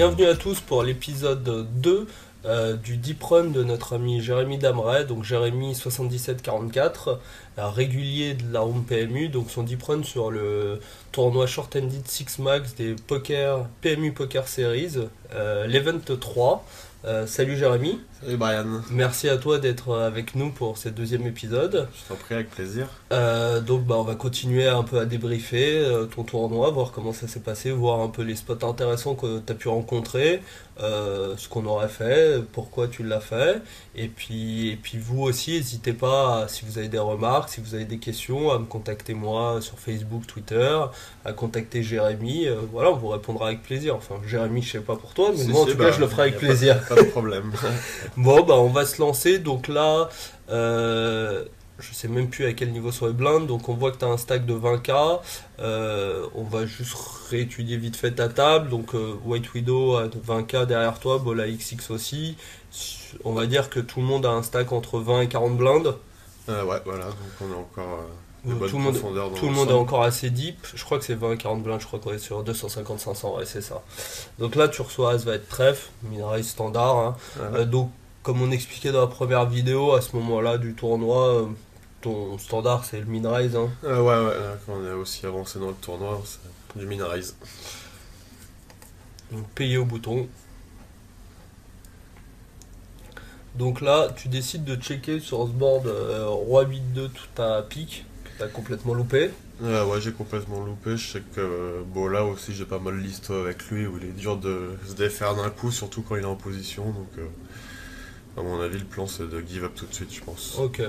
Bienvenue à tous pour l'épisode 2 du Deep Run de notre ami Jérémy Dameret, donc Jérémy 7744, régulier de la Room PMU, donc son Deep Run sur le tournoi Short Ended 6 Max des PMU Poker Series, l'Event 3. Salut Jérémy. Salut Brian. Merci à toi d'être avec nous pour ce deuxième épisode. Je t'en prie, avec plaisir. Donc on va continuer un peu à débriefer ton tournoi, voir comment ça s'est passé, voir un peu les spots intéressants que tu as pu rencontrer, ce qu'on aurait fait, pourquoi tu l'as fait. Et puis vous aussi, n'hésitez pas, si vous avez des remarques, si vous avez des questions, à me contacter moi sur Facebook, Twitter, à contacter Jérémy. Voilà, on vous répondra avec plaisir. Enfin, Jérémy, je sais pas pour toi, mais moi en tout cas, je le ferai avec plaisir. Pas de problème. Bon, on va se lancer. Donc là, je sais même plus à quel niveau sont les blindes. Donc on voit que tu as un stack de 20K. On va juste réétudier vite fait ta table. Donc White Widow a 20K derrière toi, Bola XX aussi. On va dire que tout le monde a un stack entre 20 et 40 blindes. Ouais, voilà, donc on est encore de bonne tout le monde est encore assez deep. Je crois que c'est 20 et 40 blindes. Je crois qu'on est sur 250-500. Ouais, c'est ça. Donc là, tu reçois As va être trèfle, minerai standard. Hein. Ouais. Donc, comme on expliquait dans la première vidéo, à ce moment-là du tournoi, ton standard c'est le min raise. Hein. Ouais, là, quand on est aussi avancé dans le tournoi, c'est du min raise. Donc payer au bouton. Donc là, tu décides de checker sur ce board Roi 8-2 tout à pique, que tu as complètement loupé. Ouais, j'ai complètement loupé. Je sais que Bola aussi, j'ai pas mal l'histoire avec lui où il est dur de se défaire d'un coup, surtout quand il est en position. Donc, à mon avis, le plan c'est de give up tout de suite, je pense. Ok.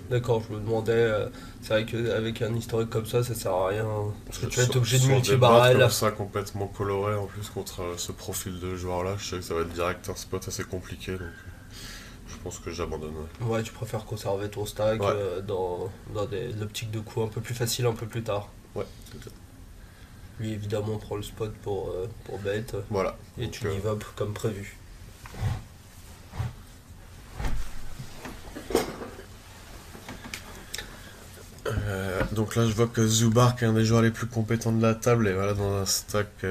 D'accord, je me demandais, c'est vrai qu'avec un historique comme ça sert à rien, parce que tu vas être obligé de multi-barrel. Comme ça, complètement coloré en plus contre ce profil de joueur là, je sais que ça va être direct un spot assez compliqué, donc je pense que j'abandonne. Ouais, tu préfères conserver ton stack dans l'optique de coup un peu plus facile un peu plus tard. Ouais, c'est ça. Lui évidemment prend le spot pour bet. Voilà. Et donc, tu give up comme prévu. Donc là je vois que Zubar, qui est un des joueurs les plus compétents de la table, est voilà, dans un stack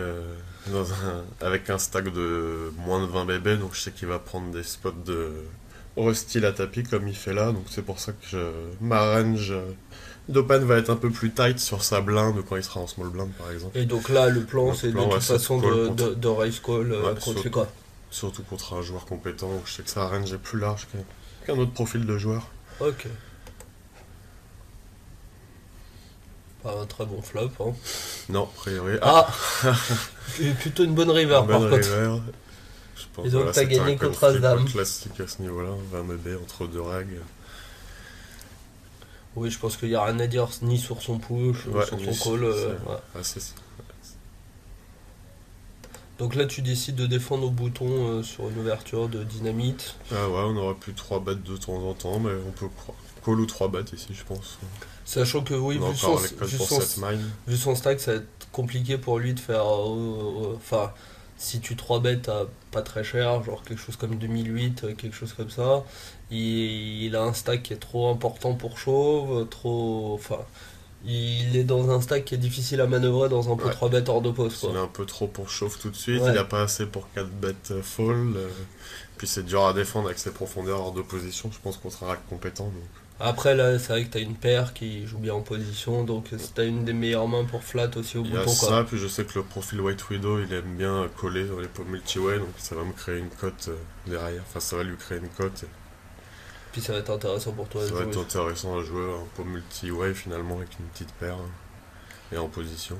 avec un stack de moins de 20 bébés, donc je sais qu'il va prendre des spots de hostile à tapis comme il fait là, donc c'est pour ça que ma range d'open va être un peu plus tight sur sa blinde quand il sera en small blind par exemple. Et donc là le plan c'est de toute façon de raise call contre quoi. Surtout contre un joueur compétent, donc je sais que sa range est plus large qu'un autre profil de joueur. Ok. Pas un très bon flop. Hein. Non, a priori. Plutôt une bonne river par contre. Je pense. Et donc voilà, t'as gagné contre As-Dame. Classique à ce niveau-là, 20 bébés entre deux règles. Oui, je pense qu'il n'y a rien à dire ni sur son push, sur son call. C'est ça. Donc là, tu décides de défendre au bouton sur une ouverture de dynamite. Ah ouais, on aurait pu 3 bêtes de temps en temps, mais on peut call ou 3 bêtes ici, je pense. Sachant que oui, vu son stack, ça va être compliqué pour lui de faire... Enfin, si tu 3 bêtes à pas très cher, genre quelque chose comme 2008, quelque chose comme ça, il a un stack qui est trop important pour chauve, Enfin, il est dans un stack qui est difficile à manœuvrer dans un peu 3 bêtes hors de pause. Il est un peu trop pour chauve tout de suite, il a pas assez pour 4 bêtes fold, puis c'est dur à défendre avec ses profondeurs hors de position, je pense, contre un rack compétent. Donc. Après là, c'est vrai que t'as une paire qui joue bien en position, donc t'as une des meilleures mains pour flat aussi au bouton. Il y a ça, puis je sais que le profil White Widow, il aime bien coller dans les pots multi-way, donc ça va me créer une cote derrière, enfin ça va lui créer une cote. Puis ça va être intéressant pour toi. Ça va être intéressant à jouer un pot multi-way finalement avec une petite paire et en position.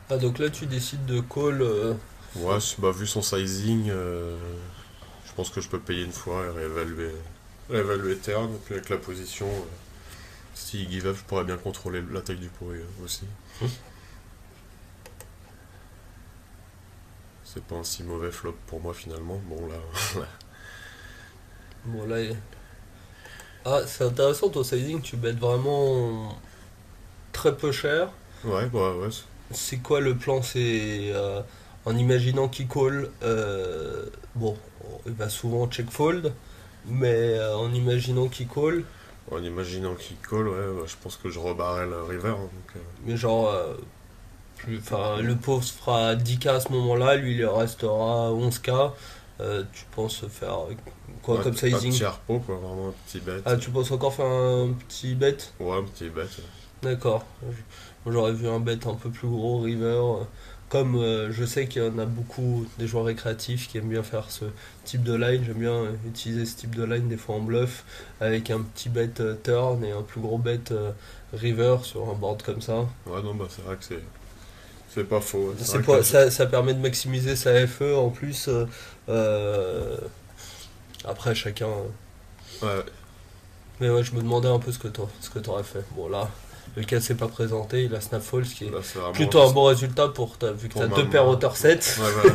Ah donc là tu décides de call. Ouais, vu son sizing, je pense que je peux payer une fois et réévaluer turn, et puis avec la position, si give up, je pourrais bien contrôler la taille du pot aussi. C'est pas un si mauvais flop pour moi finalement. Bon là. Bon là. Ah, c'est intéressant ton sizing, tu bêtes vraiment très peu cher. Ouais. C'est quoi le plan? C'est en imaginant qu'il call. Bon, il va souvent check fold, mais en imaginant qu'il call. En imaginant qu'il call, je pense que je rebarrais le river. Donc, Mais genre, Enfin, le pauvre se fera 10K à ce moment-là, lui il restera 11K. Tu penses faire quoi Ouais, comme pas de sizing? tiers pot, quoi, vraiment un petit bet. Ah, tu penses encore faire un petit bet? Ouais, un petit bet. D'accord. Moi, j'aurais vu un bet un peu plus gros, river. Comme je sais qu'il y en a beaucoup des joueurs récréatifs qui aiment bien faire ce type de line, j'aime bien utiliser ce type de line des fois en bluff avec un petit bet turn et un plus gros bet river sur un board comme ça. Ouais, non, bah c'est vrai que c'est pas faux. Ouais. C'est C'est vrai pas, que ça permet de maximiser sa FE en plus. Euh, après chacun. ouais, Mais ouais, je me demandais un peu ce que t'aurais fait. Bon là, le cas s'est pas présenté, il a snap fold, ce qui est là c'est vraiment plutôt un bon résultat vu que pour t'as ma deux paires main. hauteur 7. Ouais, voilà.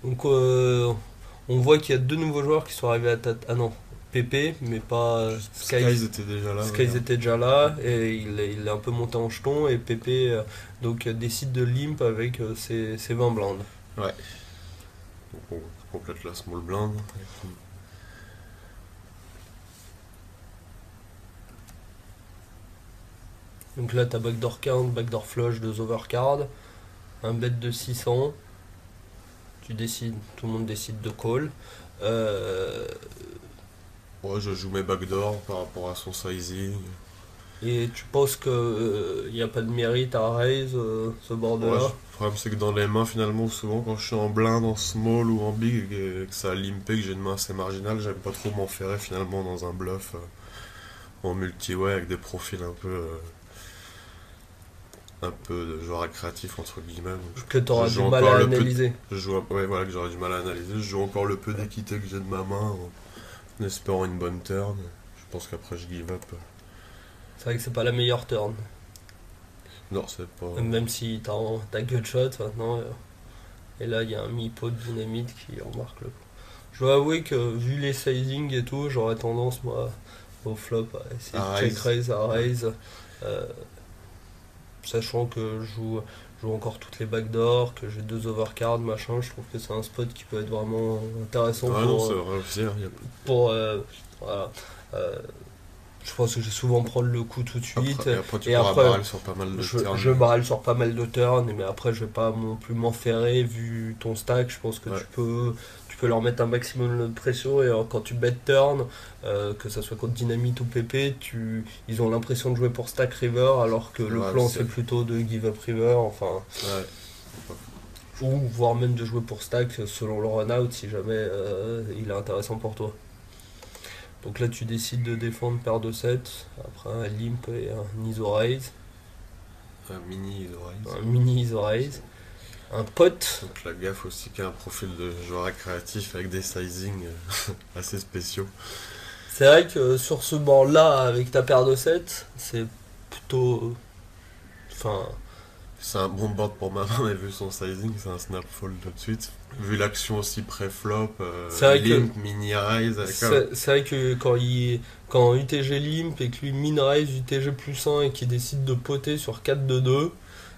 Donc on voit qu'il y a deux nouveaux joueurs qui sont arrivés à Ah non, PP, mais pas Skies était déjà là. Skies Ouais. était déjà là et il est un peu monté en jeton et PP donc décide de limp avec ses 20 blindes. Ouais. Donc on complète la small blind. Donc là t'as backdoor count, backdoor flush, deux overcards, un bet de 600. Tu décides, tout le monde décide de call. Euh, Ouais, je joue mes backdoors par rapport à son sizing. et tu penses que il n'y a pas de mérite à raise ce board Ouais, là? le problème c'est que dans les mains, finalement, souvent quand je suis en blind, en small ou en big et que ça a limpé, que j'ai une main assez marginale, j'aime pas trop m'enferrer finalement dans un bluff en multi-way avec des profils un peu de joueurs récréatifs entre guillemets. Donc Que tu auras je du joue mal encore à le peu analyser. ouais, voilà, que j'aurais du mal à analyser. Je joue encore le peu d'équité que j'ai de ma main en espérant une bonne turn. Je pense qu'après je give up. C'est vrai que c'est pas la meilleure turn. Non, c'est pas. Même si t'as gutshot maintenant. Et là, il y a un mi-pot de dynamite qui remarque le coup. Je dois avouer que vu les sizing et tout, j'aurais tendance, moi, au flop, à essayer À de check raise. raise, à raise. euh, Sachant que je joue encore toutes les backdoors, que j'ai deux overcards, machin. Je trouve que c'est un spot qui peut être vraiment intéressant Ah non, pour. c'est vrai aussi, hein, pour voilà. Euh, je pense que je vais souvent prendre le coup tout de suite. après tu Et pourras après, barrel sur pas mal de turns. je barrel sur pas mal de turns, mais après je vais pas non plus m'enferrer vu ton stack. Je pense que Ouais. tu peux leur mettre un maximum de pression et quand tu bet turn, que ça soit contre Dynamite ou PP, ils ont l'impression de jouer pour stack river alors que le Ouais, plan c'est- c'est plutôt de give up river, enfin, Ouais. ou voire même de jouer pour stack selon le run out si jamais il est intéressant pour toi. Donc là tu décides de défendre paire de 7 après un limp et un ISO raise, Un mini raise. un mini ISO raise, un pot. Donc la gaffe aussi qui a un profil de joueur récréatif avec des sizing assez spéciaux. C'est vrai que sur ce board là avec ta paire de 7 c'est plutôt. Enfin, C'est un bon board pour ma main, mais vu son sizing, c'est un snap fold tout de suite. Vu l'action aussi pré-flop, C'est vrai que- limp, mini raise, avec c'est vrai que quand UTG limp et que lui min raise UTG plus 1 et qu'il décide de poter sur 4 de 2, de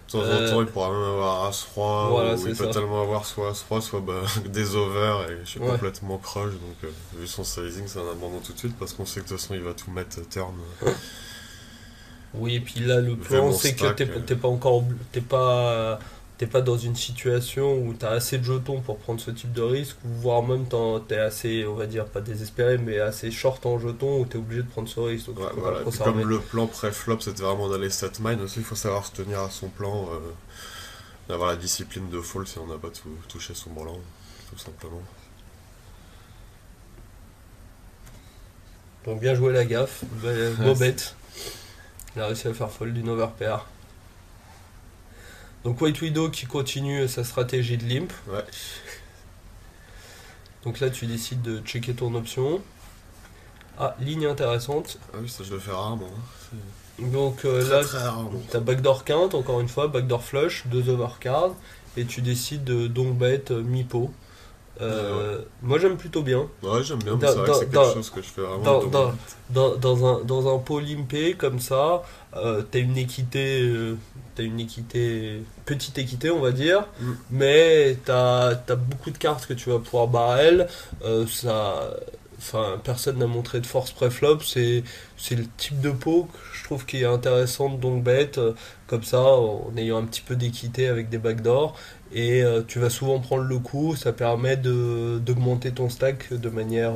temps en temps, il pourra même avoir As-Roi, Voilà, ou c'est il peut ça. tellement avoir soit As-Roi, soit bah, des overs, et je suis Ouais. complètement crush, donc vu son sizing, c'est un abandon tout de suite, parce qu'on sait que de toute façon, il va tout mettre turn. oui, et puis là le Vu plan mon c'est que stack, t'es pas encore. T'es pas dans une situation où t'as assez de jetons pour prendre ce type de risque, ou voire même t'es assez, on va dire, pas désespéré, mais assez short en jetons où t'es obligé de prendre ce risque. Donc Ouais, tu peux voilà. pas Et trop puis s'armer. comme le plan pré-flop, c'était vraiment d'aller set mine aussi, il faut savoir se tenir à son plan, d'avoir la discipline de fall si on n'a pas touché son blanc, tout simplement. Donc bien joué la gaffe, beau Ouais, bet. Il a réussi à faire fold d'une overpair. Donc White Widow qui continue sa stratégie de limp. Ouais. Donc là tu décides de checker ton option. Ah, ligne intéressante. Ah oui, ça je le fais rarement. Hein. Donc Très là très rarement. t'as backdoor count encore une fois, backdoor flush, deux overcards. Et tu décides de donc bet mi-pot. Moi j'aime plutôt bien. Ouais, j'aime bien, mais Dans- c'est vrai que c'est dans- quelque chose que je fais vraiment dans- automatiquement. Dans un pot limpé comme ça, t'as une équité, petite équité on va dire, mais t'as beaucoup de cartes que tu vas pouvoir barrel, enfin, personne n'a montré de force préflop. C'est le type de pot que je trouve qui est intéressant de donc bet, comme ça, en ayant un petit peu d'équité avec des backdoors. Et tu vas souvent prendre le coup, ça permet d'augmenter ton stack de manière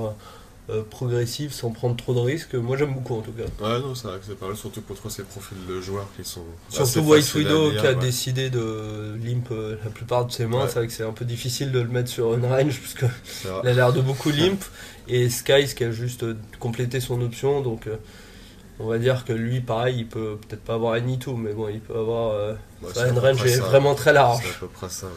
progressive sans prendre trop de risques. Moi j'aime beaucoup en tout cas. Ouais, non, c'est vrai que c'est pas mal, surtout contre ces profils de joueurs qui sont Surtout assez White faciles à Widow lire, qui a ouais. décidé de limp la plupart de ses mains. Ouais, C'est vrai que c'est un peu difficile de le mettre sur une range parce que c'est vrai. il a l'air de beaucoup limp. Et Skies qui a juste complété son option. Donc on va dire que lui pareil il peut peut-être pas avoir any tout mais bon il peut avoir Ouais, c'est à une peu range près est ça. vraiment très C'est à large. peu près ça, ouais.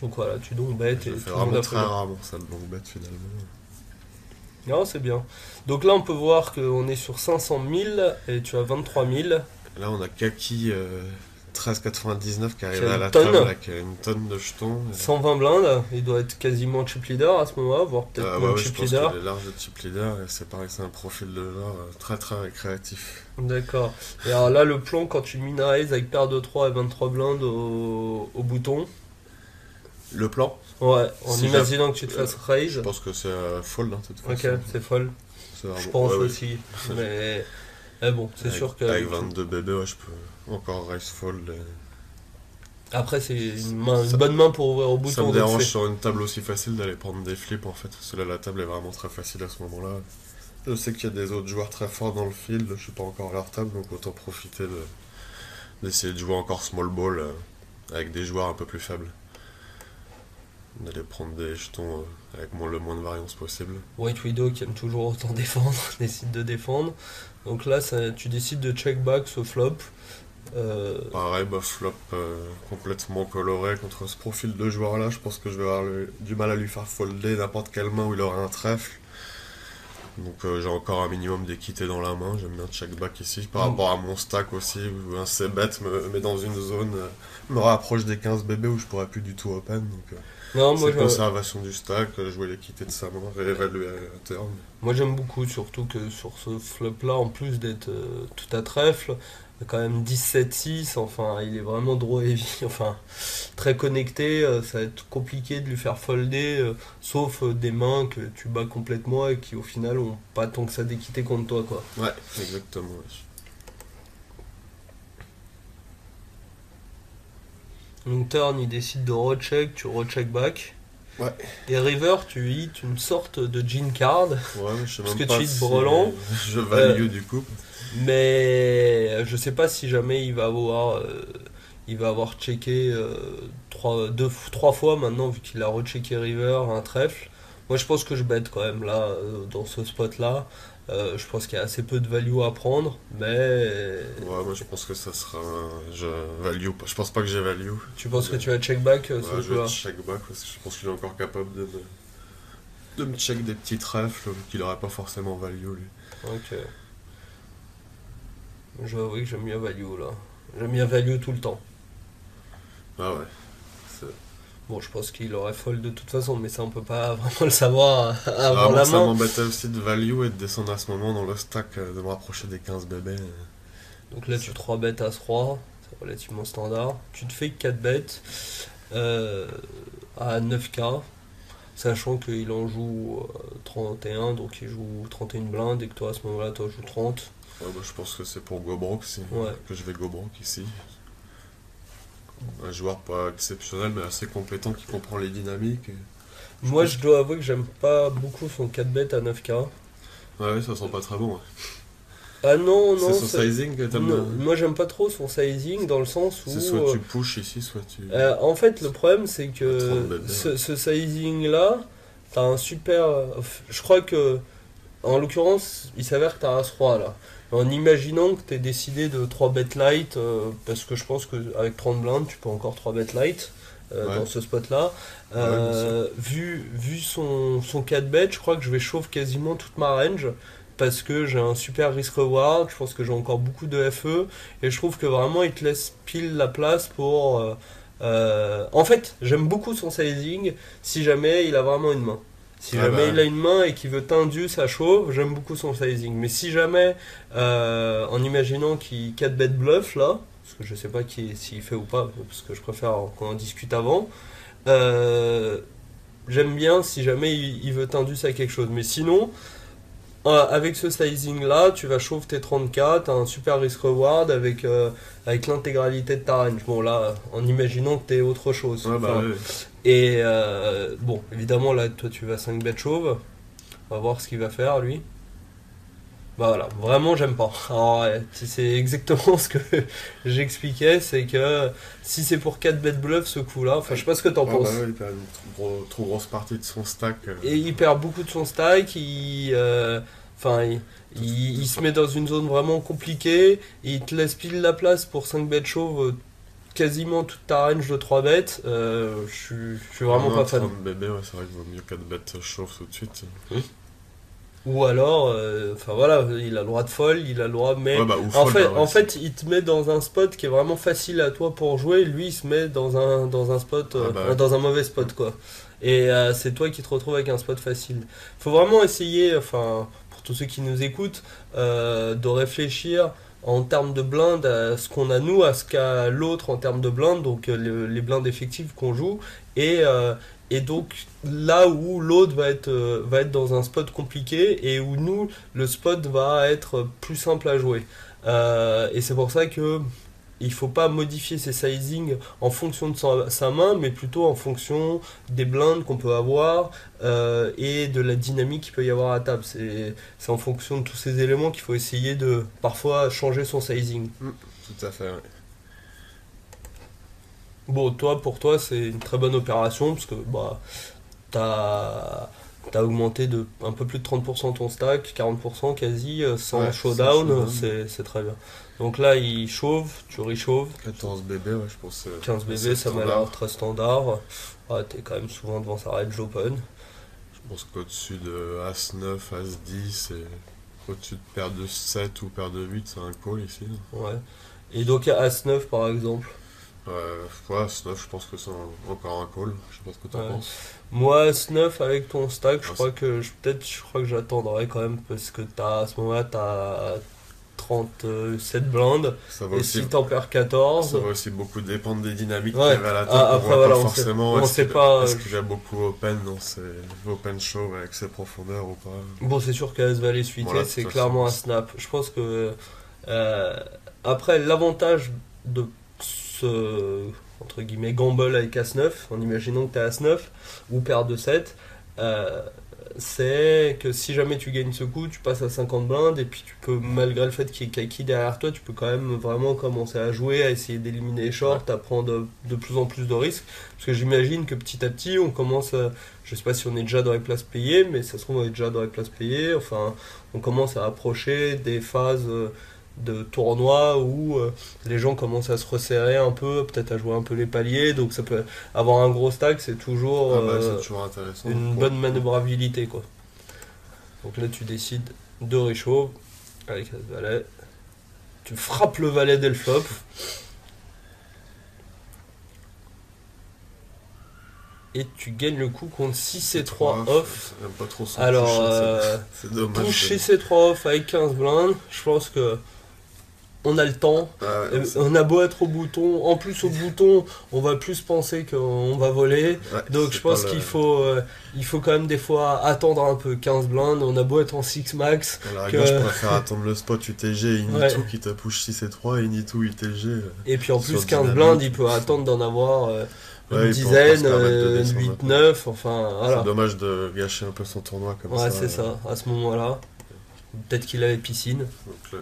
Donc voilà tu donc bet et Je le fais tout le monde vraiment a très fait bien. rarement, ça, le long bet finalement. Non c'est bien. Donc là on peut voir qu'on est sur 500 000 et tu as 23 000. Là, on a Kaki 13,99 qui Qui arrive a à une la tonne. table avec une tonne de jetons. 120 blindes, il doit être quasiment chip leader à ce moment-là, voire peut-être Ouais, même ouais, je chip pense qu'il leader. est large de chip leader et c'est pareil, c'est un profil de joueur très très récréatif. D'accord. Et alors là, le plan, quand tu min raise avec paire de 3 et 23 blindes au bouton, Le plan, ouais, en si imaginant que tu te euh, fasses je raise, pense que c'est fold hein, de toute ok, façon. c'est folle. C'est Je vraiment. pense Ouais, ouais. aussi. Mais bon, c'est sûr Avec qu'avec 22 bébés, ouais, je peux encore raise fold. après, c'est une Ça, bonne main pour ouvrir au ça bouton, me donc dérange c'est. sur une table aussi facile d'aller prendre des flips en fait, parce que là la table est vraiment très facile à ce moment-là. Je sais qu'il y a des autres joueurs très forts dans le field, je suis pas encore à leur table, donc autant profiter d'essayer de jouer encore small ball avec des joueurs un peu plus faibles. D'aller prendre des jetons avec le moins de variance possible. White Widow qui aime toujours autant défendre, décide de défendre. Donc là, tu décides de check back ce flop. Euh, Pareil, bah, flop complètement coloré contre ce profil de joueur là, je pense que je vais avoir du mal à lui faire folder n'importe quelle main où il aura un trèfle. Donc j'ai encore un minimum d'équité dans la main, j'aime bien check back ici. Par rapport à mon stack aussi, où un c-bet me met dans une zone, me rapproche des 15 bébés où je pourrais plus du tout open. Donc non, c'est conservation du stack, jouer l'équité de sa main, réévaluer à turn. moi j'aime beaucoup, surtout que sur ce flop-là, en plus d'être tout à trèfle, il y a quand même 17-6, enfin il est vraiment draw heavy, enfin très connecté, ça va être compliqué de lui faire folder, sauf des mains que tu bats complètement et qui au final ont pas tant que ça d'équité contre toi quoi. Ouais, exactement. Ouais. Donc turn, il décide de recheck, tu recheck back. Ouais, Et river, tu hits une sorte de gin card, ouais, je sais parce même que pas tu hits si brelan. je value du coup. Mais je sais pas si jamais il va avoir checké trois fois maintenant, vu qu'il a rechecké River, un trèfle. Moi je pense que je bet quand même là, dans ce spot là. Je pense qu'il y a assez peu de value à prendre, mais Ouais, moi je pense que ça sera je value. Je pense pas que j'ai value. tu penses que Mais- tu vas check back Ouais, ce je vais coup-là? check back parce que je pense qu'il est encore capable de me check des petits trèfles qu'il aurait pas forcément value lui. Ok. Je vais avouer que j'aime bien value là. J'aime bien value tout le temps. Ah ouais. C'est Bon, je pense qu'il aurait fold de toute façon, mais ça on peut pas vraiment le savoir c'est avant vraiment la que ça main. m'embêtait aussi de value et de descendre à ce moment dans le stack, de me rapprocher des 15 bébés. Donc là, tu 3 bêtes à 3, c'est relativement standard. Tu te fais 4 bêtes à 9k, sachant qu'il en joue 31, donc il joue 31 blindes, et que toi à ce moment-là, toi joues 30. Ouais, bah, je pense que c'est pour go broke Ouais. que je vais go broke ici. Un joueur pas exceptionnel mais assez compétent qui comprend les dynamiques. Moi, je dois avouer que j'aime pas beaucoup son 4 bêtes à 9k. Ouais, ça sent pas très bon. Ouais. Ah non, C'est non, son sizing que t'aimes non, bien. moi j'aime pas trop son sizing dans le sens où. C'est soit tu push ici, soit tu. En fait, le problème c'est À que 30 bêtes, ce sizing là, t'as un super. Je crois que, en l'occurrence, il s'avère que t'as As-Roi là. En imaginant que t'aies décidé de 3 bet light, parce que je pense qu'avec 30 blindes, tu peux encore 3 bet light Ouais. dans ce spot là. Ouais, Vu son 4 bet, je crois que je vais chauffe quasiment toute ma range. Parce que j'ai un super risk reward, je pense que j'ai encore beaucoup de FE, et je trouve que vraiment il te laisse pile la place pour. En fait, j'aime beaucoup son sizing si jamais il a vraiment une main. Si Ah jamais bah. il a une main et qu'il veut t'induce à chaud, j'aime beaucoup son sizing. Mais si jamais, en imaginant qu'il 4 bet bluff là, parce que je sais pas s'il fait ou pas, parce que je préfère qu'on en discute avant, euh, j'aime bien si jamais il veut t'induire à quelque chose. Mais sinon, avec ce sizing là, tu vas chauffer tes 30K, t'as un super risk-reward avec l'intégralité de ta range. Bon, là, en imaginant que t'es autre chose. Ouais, bah Enfin, ouais. et bon, évidemment, là, toi, tu vas 5 bêtes chauve. On va voir ce qu'il va faire, lui. Bah voilà, vraiment j'aime pas. Alors ouais, c'est exactement ce que j'expliquais, c'est que si c'est pour 4 bêtes bluff ce coup-là, enfin je sais pas ce que t'en Ouais, bah penses. ouais, il perd une trop grosse partie de son stack. Et il perd beaucoup de son stack, enfin, Tout- il se met dans une zone vraiment compliquée, il te laisse pile la place pour 5 bêtes chauves, quasiment toute ta range de 3 bêtes, je suis vraiment Vraiment, pas fan. 30 bébés, ouais, c'est vrai qu'il vaut mieux 4 bêtes chauves tout de suite. Ou alors, enfin voilà, il a le droit de fold, il a le droit, mais Ouais, bah, ou fold, hein, en ouais, fait, il te met dans un spot qui est vraiment facile à toi pour jouer, lui il se met dans un spot, Ah, bah ouais. dans un mauvais spot quoi. Et c'est toi qui te retrouves avec un spot facile. Faut vraiment essayer, enfin, pour tous ceux qui nous écoutent, de réfléchir en termes de blindes à ce qu'on a nous, à ce qu'a l'autre en termes de blindes, donc les blindes effectives qu'on joue, et, euh, et donc là où l'autre va être dans un spot compliqué et où nous, le spot va être plus simple à jouer. Et c'est pour ça que il faut pas modifier ses sizing en fonction de sa main, mais plutôt en fonction des blindes qu'on peut avoir et de la dynamique qu'il peut y avoir à table. C'est en fonction de tous ces éléments qu'il faut essayer de parfois changer son sizing. Tout à fait, ouais. Bon, toi, pour toi, c'est une très bonne opération parce que bah, t'as t'as augmenté de un peu plus de 30% ton stack, 40% quasi, sans Ouais, sans showdown, showdown. c'est très bien. Donc là, il chauffe, tu réchauffes, 14 bébés, ouais, je pense. 15 C'est bébés, ça m'a l'air standard. très standard. Ah, t'es quand même souvent devant sa range open. Je pense qu'au-dessus de As-9, As-10 et au-dessus de paire de 7 ou paire de 8, c'est un call ici. Ouais. Et donc à As-9 par exemple. Ouais, As-9, je pense que c'est encore un call. Je sais pas ce que t'en Ouais. penses. Moi, As-9 avec ton stack, Ah, c'est- peut-être je crois que j'attendrai quand même parce que à ce moment-là, t'as 37 blindes. ça va Et aussi, si t'en perds ça 14, va aussi beaucoup dépendre des dynamiques qu'il y ouais. avait à la table Ah, qu'on après voit pas voilà, forcément. on sait pas. Est-ce qu'il y a beaucoup open dans ces open show avec ses profondeurs ou pas? Bon, c'est sûr qu'As Valley Suité, Voilà, de c'est toute façon. clairement un snap. Je pense que euh, après l'avantage de ce entre guillemets gamble avec As-9, en imaginant que t'as As-9 ou paire de 7, euh, c'est que si jamais tu gagnes ce coup, tu passes à 50 blindes et puis tu peux, malgré le fait qu'il y ait Kaki derrière toi, tu peux quand même vraiment commencer à jouer, à essayer d'éliminer les shorts, à prendre de plus en plus de risques. Parce que j'imagine que petit à petit, on commence à, je sais pas si on est déjà dans les places payées, mais ça se trouve on est déjà dans les places payées, enfin, on commence à approcher des phases de tournoi où les gens commencent à se resserrer un peu, peut-être à jouer un peu les paliers, donc ça peut avoir un gros stack, c'est toujours Ah bah, c'est toujours intéressant. une bonne manœuvrabilité quoi. Donc là tu décides de réchauffe avec le valet, tu frappes le valet dès le flop. Et tu gagnes le coup contre 6 et 3 off. J'aime pas trop son Alors, push, c'est dommage. push 6 et 3 off avec 15 blindes, je pense que on a le temps. Ah ouais, On a beau être au bouton, en plus au bouton, on va plus penser qu'on va voler. ouais, Donc c'est je pense pas il faut quand même des fois attendre un peu. 15 blindes, on a beau être en 6 max. À la que- rigueur, je préfère attendre le spot UTG et Initu Ouais. qui te push 6 et 3 et Initu UTG. Et puis en Sur plus 15 dynamique, blindes, il peut attendre d'en avoir Ouais, une il peut encore se dizaine, permettre de descendre un 8, peu. 9, enfin C'est voilà. dommage de gâcher un peu son tournoi comme Ouais, ça. c'est ça, à ce moment-là. Peut-être qu'il avait piscine. Donc,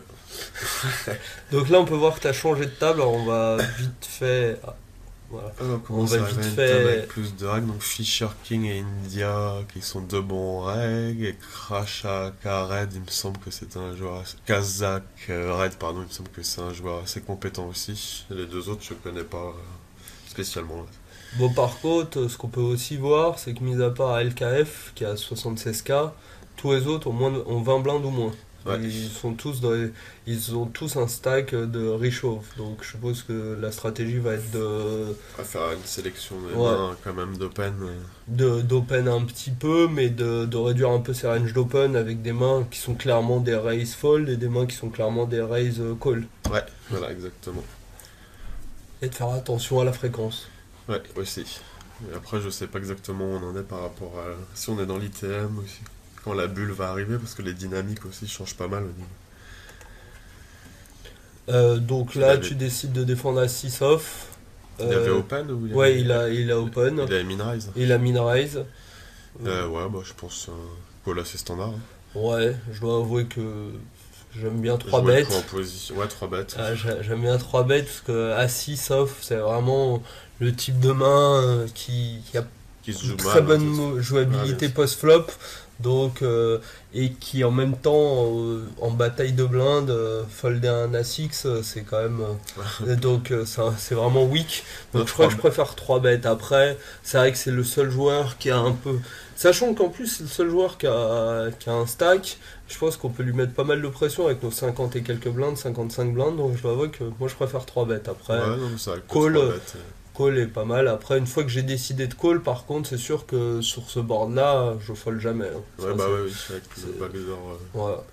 Donc là, on peut voir que tu as changé de table. Alors on va vite fait. Ah, voilà. on On commence va à vite arriver à une fait- table avec plus de règles. Donc Fisher King et India qui sont deux bons règles. Et Krashaka Red, il me semble que c'est un joueur. Kazakh Red, pardon, il me semble que c'est un joueur assez compétent aussi. Et les deux autres, je connais pas spécialement. Bon, par contre, ce qu'on peut aussi voir, c'est que mis à part LKF qui a 76K, tous les autres ont 20 blindes ou moins. Ouais. Ils ont tous un stack de réchauffe. Donc je suppose que la stratégie va être On va faire une sélection des Ouais. mains quand même d'open. d'open un petit peu, mais de réduire un peu ses ranges d'open avec des mains qui sont clairement des raise fold et des mains qui sont clairement des raise call. Ouais, voilà, exactement. Et de faire attention à la fréquence. Ouais, aussi. Et après, je sais pas exactement où on en est par rapport à. Si on est dans l'ITM aussi. Quand la bulle va arriver, parce que les dynamiques aussi changent pas mal au niveau. Donc Puis il là, avait, tu décides de défendre à 6 off. il avait Euh, Open ou ouais, il a open. il avait Minrise? Il a min raise. Ouais, bah je pense call assez standard, hein. Ouais, je dois avouer que j'aime bien 3 Jouer le coup en bêtes. position. Ouais, 3 bêtes. J'aime bien 3 bêtes parce que à 6 off, c'est vraiment le type de main qui a Qui se une joue très mal, hein, bonne Ah, bien jouabilité sûr. post-flop. Donc, et qui en même temps, en bataille de blinde, folder un As-X, c'est quand même. Donc, c'est vraiment weak. Non, Donc, je crois que 3 je préfère 3 bêtes. Après, c'est vrai que c'est le seul joueur qui a un peu. Sachant qu'en plus, c'est le seul joueur qui a un stack, je pense qu'on peut lui mettre pas mal de pression avec nos 50 et quelques blindes, 55 blindes. Donc, je dois avouer que moi, je préfère 3 bêtes. Après, Ouais, non, mais c'est vrai que call. 3 bêtes. Call est pas mal. Après, une fois que j'ai décidé de call, par contre, c'est sûr que sur ce board-là, je fold jamais, hein. Ça, Ouais, bah ouais, oui, avec le c'est- backdoor, voilà.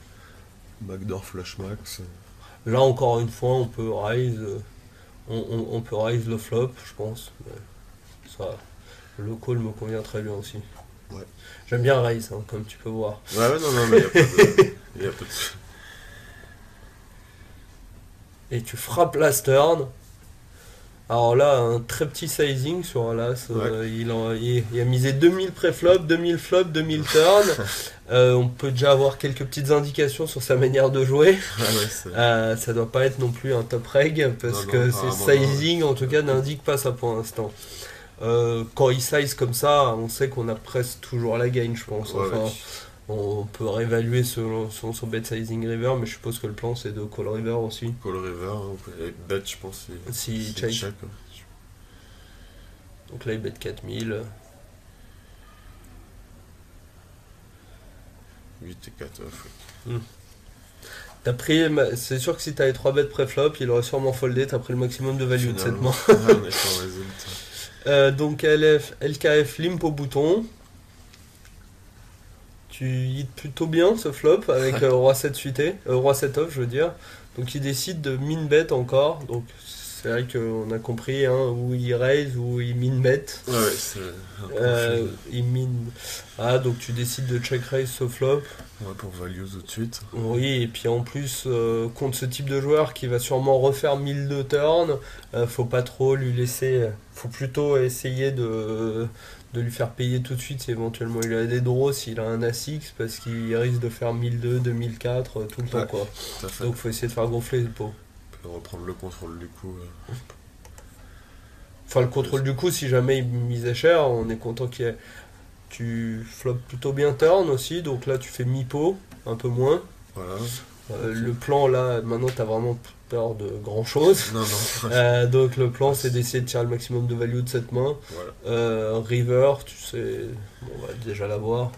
backdoor flush max. Là, encore une fois, on peut raise, on peut raise le flop, je pense. Mais ça, le call me convient très bien aussi. Ouais. J'aime bien raise, hein, comme tu peux voir. Ouais, ouais, non, non, mais y a pas de. Y a pas de. Et tu frappes last turn. Alors là, un très petit sizing sur Alas. Ouais. Il a misé 2000 pré-flop, 2000 flop, 2000 turn. On peut déjà avoir quelques petites indications sur sa manière de jouer. Ouais, ouais, c'est. Ça doit pas être non plus un top reg parce Non, non, que ses apparemment, non, ouais. sizing en tout cas n'indique pas ça pour l'instant. Quand il size comme ça, on sait qu'on a presque toujours la gain, je pense. Ouais, Enfin, ouais. on peut réévaluer selon son bet sizing river, mais je suppose que le plan c'est de call river aussi. Call river, hein, et bet, je pense, Si c'est check. check, hein. Donc là il bet 4000. 8 et 4 off. C'est sûr que si t'avais 3 bêtes pré-flop, il aurait sûrement foldé, t'as pris le maximum de value de cette Finalement, main. ouais, on est sur Donc LKF limp au bouton. Tu hit plutôt bien ce flop avec roi 7 suité, roi 7 off je veux dire. Donc il décide de min bet encore. Donc c'est vrai qu'on a compris hein, où il raise, où il min bet. Ouais, ouais, c'est un profil. Il min. Ah donc tu décides de check raise ce flop. Ouais, pour value tout de suite. Oui, et puis en plus, contre ce type de joueur qui va sûrement refaire 1000 de turn, faut pas trop lui laisser. Faut plutôt essayer de lui faire payer tout de suite si éventuellement il a des draws, s'il a un As-X, parce qu'il risque de faire 1002, 2004 tout le temps Ouais, quoi. tout à fait. Donc faut essayer de faire gonfler les pots. On peut reprendre le contrôle du coup. Enfin, le contrôle du coup, si jamais il misait cher, on est content qu'il y ait. Tu flops plutôt bien turn aussi, donc là tu fais mi-pot, un peu moins. Voilà. Le plan là, maintenant t'as vraiment plus peur de grand chose. Non, non. Donc le plan c'est d'essayer de tirer le maximum de value de cette main. Voilà. River, tu sais, bon, on va déjà l'avoir.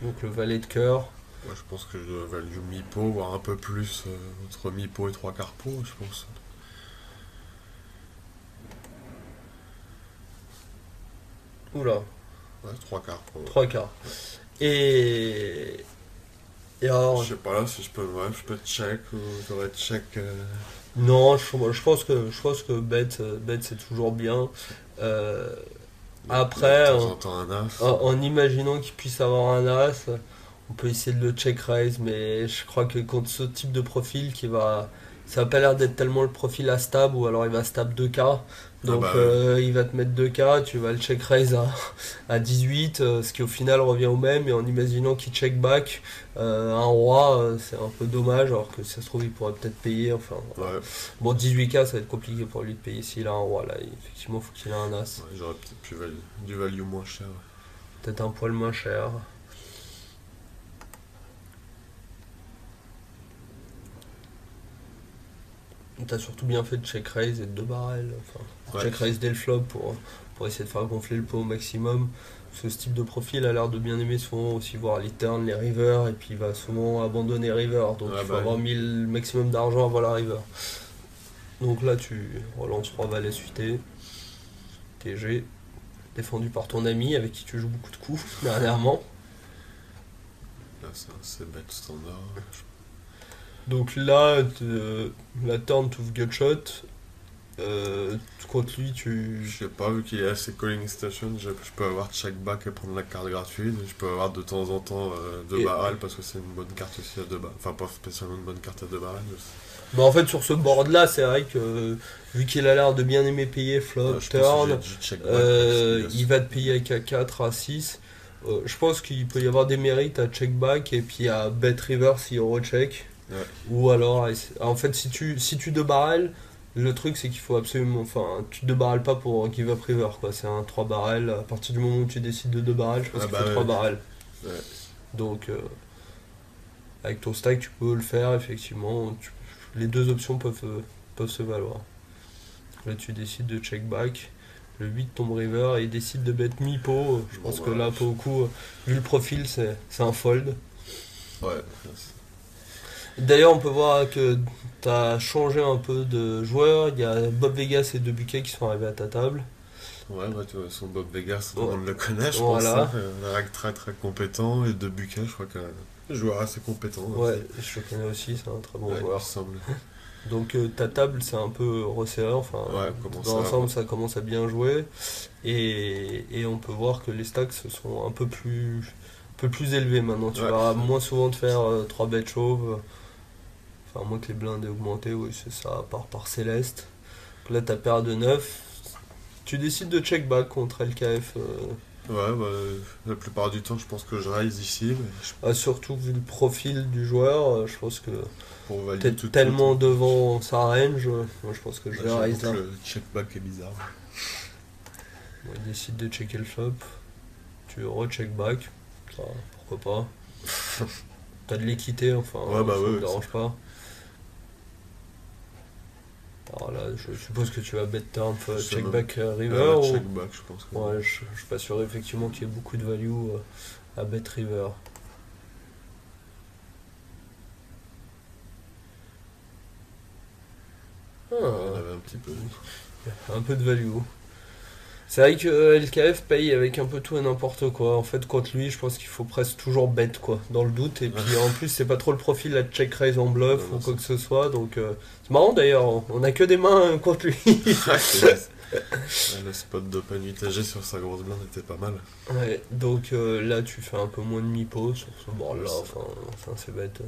Donc le valet de cœur. Moi, je pense que je dois value mi-pot, voire un peu plus, entre mi-pot et 3 quarts pot, je pense. Oula, Ouais, 3 quarts pot. 3 quarts. Et. Et alors. Je sais pas si je peux, ouais, je peux check ou j'aurais check. Non, je pense que bet c'est toujours bien. Euh, Après, de temps en temps un as. en imaginant qu'il puisse avoir un as, on peut essayer de le check raise, mais je crois que contre ce type de profil ça a pas l'air d'être tellement le profil à stab, ou alors il va stab 2K. Donc bah ouais. il va te mettre 2K, tu vas le check raise à 18, ce qui au final revient au même, et en imaginant qu'il check back un roi, c'est un peu dommage, alors que si ça se trouve il pourrait peut-être payer, enfin voilà. Ouais, Bon 18K ça va être compliqué pour lui de payer s'il a un roi là, effectivement il faut qu'il ait un as, ouais, j'aurais peut-être pu du value moins cher. Ouais. peut-être un poil moins cher. T'as surtout bien fait de check raise et de 2 barrels, enfin Ouais. check raise dès le flop pour essayer de faire gonfler le pot au maximum. Parce que ce type de profil a l'air de bien aimer souvent aussi voir les turns, les rivers, et puis il va souvent abandonner river, donc Ah il faut bah avoir oui. mis le maximum d'argent avant la river. Donc là tu relances 3 valets suités, TG, défendu par ton ami avec qui tu joues beaucoup de coups dernièrement. Là, c'est bet standard. Donc là, la turn to gutshot, Euh, contre lui, Je sais pas, vu qu'il est assez calling station, je peux avoir check back et prendre la carte gratuite. Je peux avoir de temps en temps deux et, barrels parce que c'est une bonne carte aussi à deux barrels. Enfin, pas spécialement une bonne carte à deux barrels. bah, en fait, sur ce board-là, c'est vrai que vu qu'il a l'air de bien aimer payer flop, Je pense que turn, j'ai check back parce qu'il a il va te payer avec A4, A6. Je pense qu'il peut y avoir des mérites à check back et puis à bet river s'il recheck. ouais. Ou alors, en fait, si tu deux barrels, le truc c'est qu'il faut absolument. Enfin, tu deux barrels pas pour give up river, quoi. C'est un 3 barrels. À partir du moment où tu décides de deux barrels, je pense Ah qu'il bah faut 3 ouais. barrels. Ouais. Donc, avec ton stack, tu peux le faire, effectivement. Les deux options peuvent se valoir. Là, tu décides de check back. Le 8 tombe river et il décide de bet mi-pot. Je Bon pense que bah là, pour le coup, vu le profil, c'est un fold. ouais. D'ailleurs, on peut voir que tu as changé un peu de joueur. Il y a Bob Vegas et Debuquet qui sont arrivés à ta table. Ouais, bah, tu vois, son Bob Vegas, tout le Ouais. monde le connaît, je pense. Hein. Voilà. Un rag très très compétent et de Buquet, je crois qu'un joueur assez compétent aussi. Ouais, je le connais aussi, c'est un très bon Ouais, il me joueur. semble. Donc ta table, c'est un peu resserré. Enfin, Ouais, comment dans ça l'ensemble, va. ça commence à bien jouer. Et on peut voir que les stacks se sont un peu plus élevés maintenant. Tu Ouais, vas moins souvent te faire 3 bêtes chauves. Enfin, à moins que les blindes aient augmenté, oui, c'est ça, à part par Céleste. Donc là, ta paire de 9. Tu décides de check back contre LKF. ouais, bah, la plupart du temps, je pense que je raise ici, mais Surtout vu le profil du joueur, je pense que pour valider tout peut-être de suite. tellement devant sa range. Moi, je pense que je Bah, vais j'avoue raise que là. le check back est bizarre. Bon, il décide de checker le flop. Tu recheck back. Enfin, pourquoi pas. T'as de l'équité, enfin, Ouais, bah ça ouais, me ouais, dérange pas. Alors là, je suppose que tu vas bet turn Je sais check même. back river Ouais, ou... check back, je pense que. Ouais, je suis pas sûr effectivement qu'il y ait beaucoup de value à bet river. Ouais, il y en Ah, avait un petit peu. un peu de value. C'est vrai que LKF paye avec un peu tout et n'importe quoi. En fait, contre lui, je pense qu'il faut presque toujours bet, quoi, dans le doute. Et puis en plus, c'est pas trop le profil à check raise en Non, bluff ou non, quoi que ce soit. Donc c'est marrant d'ailleurs, on a que des mains contre lui. Ouais, le spot d'Open UTG sur sa grosse blinde était pas mal. Ouais, donc là, tu fais un peu moins de mi-pot sur ce board-là. Ouais, Enfin, c'est bête.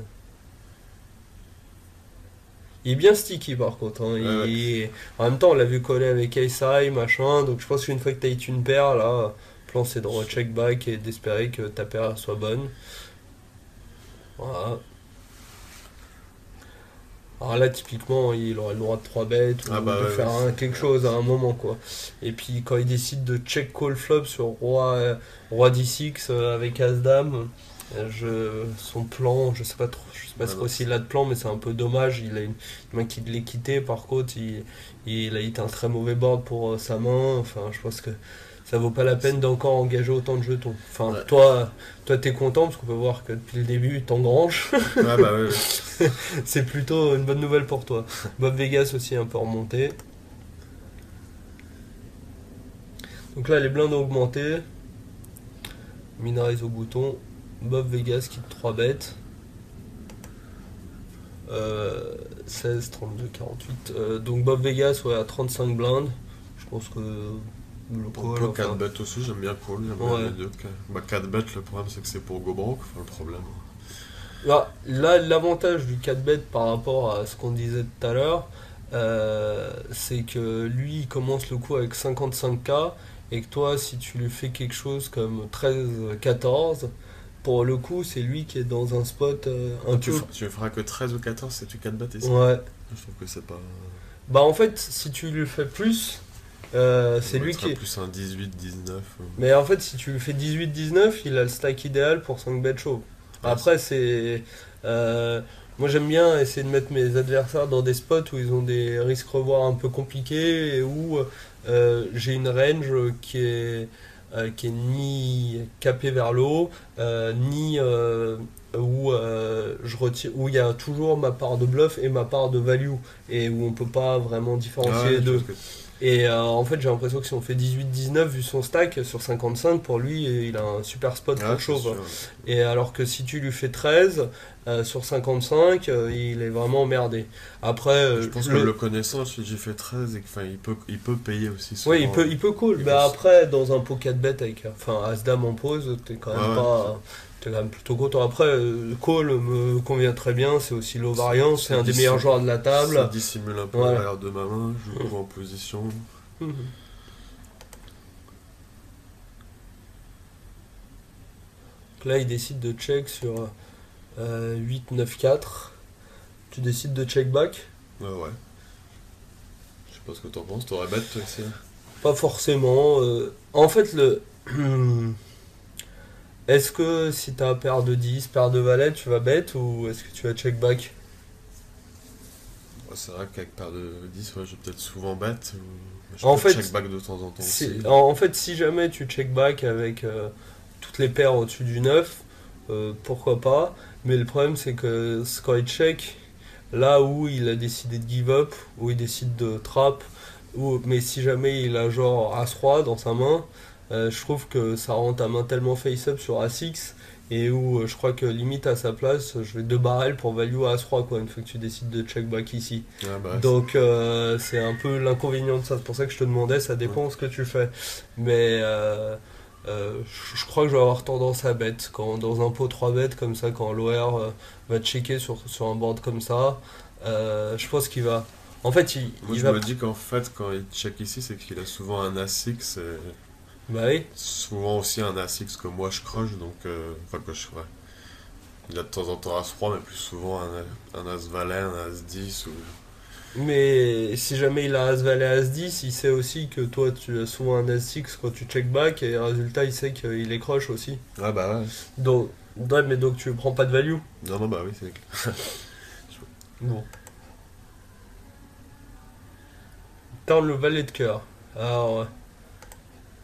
Il est bien sticky par contre. Hein. ouais. En même temps, on l'a vu coller avec Ace High, machin. Donc je pense qu'une fois que tu as hit une paire, là, le plan c'est de recheck back et d'espérer que ta paire soit bonne. Voilà. Alors là, typiquement, il aurait le droit de 3 bêtes Ah ou bah de ouais, faire quelque ouais. chose à un moment, quoi. Et puis quand il décide de check call flop sur roi D6 avec As-Dame, son plan, je sais pas Ah trop non, s'il a de plan, mais c'est un peu dommage. Il a une main qui de l'équité, par contre, il a hit un très mauvais board pour sa main. Enfin, je pense que ça vaut pas la peine d'encore engager autant de jetons. Enfin, ouais. toi t'es content parce qu'on peut voir que depuis le début, t'engranges. Ah bah ouais, ouais. C'est plutôt une bonne nouvelle pour toi. Bob Vegas aussi un peu remonté. Donc là, les blindes ont augmenté. Minarise au bouton. Bob Vegas quitte 3 bêtes. 16, 32, 48. Donc Bob Vegas ouais, à 35 blindes. Je pense que le On call, peut enfin. 4 bêtes aussi, j'aime bien call, j'aime bien Ouais. les deux. Bah 4 bêtes, le problème c'est que c'est pour go broke, enfin le problème. Là, l'avantage du 4 bet par rapport à ce qu'on disait tout à l'heure, c'est que lui, il commence le coup avec 55K et que toi, si tu lui fais quelque chose comme 13-14, pour le coup, c'est lui qui est dans un spot un peu. Tu feras que 13 ou 14 si tu 4 bêtes ici. Ouais. Je trouve que c'est pas. Bah, en fait, si tu lui fais plus, c'est On lui mettra qui est. plus un 18, 19. Mais en fait, si tu lui fais 18-19, il a le stack idéal pour 5 bêtes chauves. Après, c'est. euh, Moi, j'aime bien essayer de mettre mes adversaires dans des spots où ils ont des risques revoirs un peu compliqués et où j'ai une range qui est ni capée vers le haut, ni je retire, où il y a toujours ma part de bluff et ma part de value, et où on peut pas vraiment différencier les deux. Et en fait, j'ai l'impression que si on fait 18-19, vu son stack sur 55, pour lui, il a un super spot pour chauve. Et alors que si tu lui fais 13 sur 55, il est vraiment emmerdé. Après, je pense que le connaissant, si j'ai fait 13, et que, il peut payer aussi. Oui, il peut call. Mais après, dans un pot 4 bet avec As-Dame en pause, t'es quand même pas. T'es quand même plutôt content. Après, call me convient très bien, c'est aussi low variance, c'est un des meilleurs joueurs de la table. Ça dissimule un peu l'arrière de ma main, je joue en position. Donc là, il décide de check sur 8-9-4. Tu décides de check back? Ouais. Je sais pas ce que t'en penses, t'aurais bet toi aussi? Pas forcément. En fait, est-ce que si t'as paire de 10, paire de valet, tu vas bet ou est-ce que tu vas check back? C'est vrai qu'avec paire de 10, je vais peut-être souvent bet. Je en peux fait, check back de temps en temps aussi. En fait, si jamais tu check back avec toutes les paires au-dessus du 9, pourquoi pas. Mais le problème, c'est que quand il check, là où il a décidé de give up, où il décide de trap, mais si jamais il a genre As-Roi dans sa main, je trouve que ça rend ta main tellement face-up sur As-X, et où je crois que limite à sa place, je vais 2 barrels pour value à As-Roi, quoi, une fois que tu décides de check back ici. Donc c'est un peu l'inconvénient de ça, c'est pour ça que je te demandais, ça dépend ce que tu fais. Mais je crois que je vais avoir tendance à bet, dans un pot 3 bet comme ça, quand l'OR va checker sur un board comme ça, je pense qu'il va... En fait, je me dis qu'en fait, quand il check ici, c'est qu'il a souvent un As-X. Bah oui. Souvent aussi un As-X que moi je crush, donc. Il a de temps en temps As-Roi, mais plus souvent un As-Valet, un As-10 ou. Mais si jamais il a As-Valet, As-10, il sait aussi que toi tu as souvent un As-X quand tu check back, et résultat il sait qu'il est crush aussi. Ah bah ouais. Donc, mais donc tu prends pas de value? Non, bah oui, c'est clair. Bon. Turn le valet de cœur. Alors,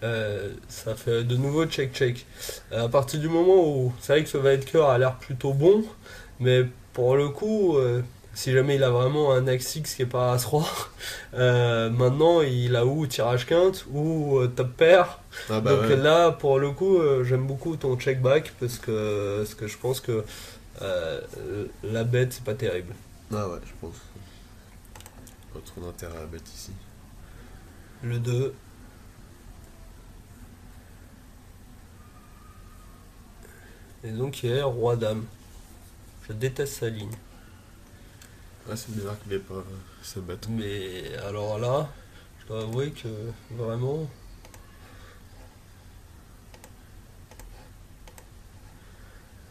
ça fait de nouveau check-check. À partir du moment où c'est vrai que ce valet de cœur a l'air plutôt bon, mais pour le coup, si jamais il a vraiment un Axe-X qui est pas As-Roi, maintenant il a ou tirage quinte ou top pair. Ah bah donc là, pour le coup, j'aime beaucoup ton check-back parce que je pense que la bête c'est pas terrible. Ah ouais, je pense. Pas trop d'intérêt à la bête ici. Le 2. Et donc il est roi-dame. Je déteste sa ligne. Ouais, c'est bizarre qu'il ait pas ce bête. Mais alors là, je dois avouer que vraiment...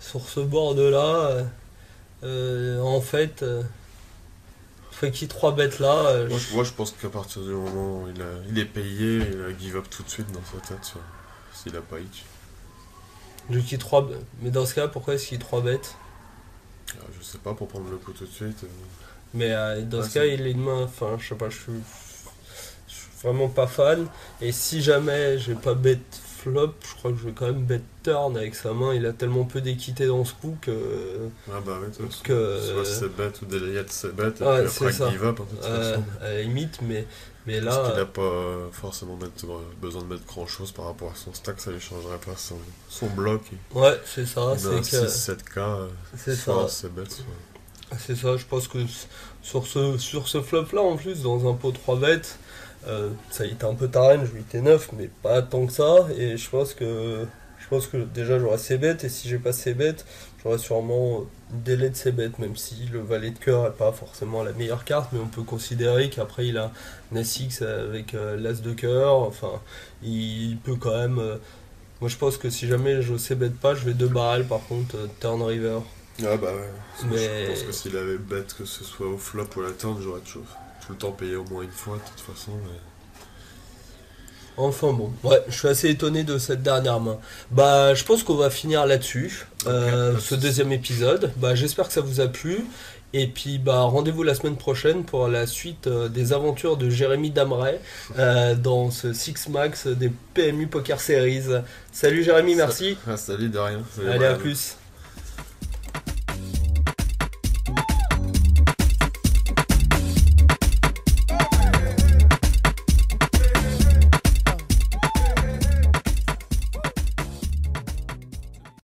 Sur ce board-là, en fait... fait qu'il 3 bêtes là... Moi, je pense qu'à partir du moment où il est payé, il a give up tout de suite dans sa tête, s'il a pas hit. Je qui 3... Mais dans ce cas, pourquoi est-ce qu'il 3 bêtes? Je sais pas, pour prendre le coup tout de suite. Mais dans ce cas, il est de main... Enfin, je sais pas, je suis vraiment pas fan. Et si jamais j'ai pas bet flop, je crois que je vais quand même bet turn avec sa main. Il a tellement peu d'équité dans ce coup que... Ah bah ouais, soit c'est bet ou Delayette c'est bet, et puis après ça. Give up, en toute façon. À la limite, mais là... Parce qu'il a pas forcément besoin de mettre grand chose par rapport à son stack, ça lui changerait pas son bloc. Ouais, c'est ça. Il a un 6-7K, c'est ça. C'est bet, C'est ça, je pense que sur ce flop-là, en plus, dans un pot 3 bêtes, ça il était un peu ta range, 8 et 9, mais pas tant que ça, et je pense que déjà j'aurais ces bêtes, et si j'ai pas ces bêtes, j'aurais sûrement délai de ces bêtes, même si le valet de cœur est pas forcément la meilleure carte, mais on peut considérer qu'après il a un S6 avec l'as de cœur, enfin, il peut quand même... moi je pense que si jamais je sais bête pas, je vais 2 barrels par contre, turn river. Ah bah ouais, mais... je pense que s'il avait bête, que ce soit au flop ou à la turn, j'aurais tout le temps payé au moins une fois de toute façon. Mais... Enfin bon, ouais, je suis assez étonné de cette dernière main. Bah, je pense qu'on va finir là-dessus, ce deuxième épisode. Bah, j'espère que ça vous a plu. Et puis, bah, rendez-vous la semaine prochaine pour la suite des aventures de Jérémy Dameret dans ce Six Max des PMU Poker Series. Salut Jérémy, merci. Salut, de rien. Salut, allez, à plus.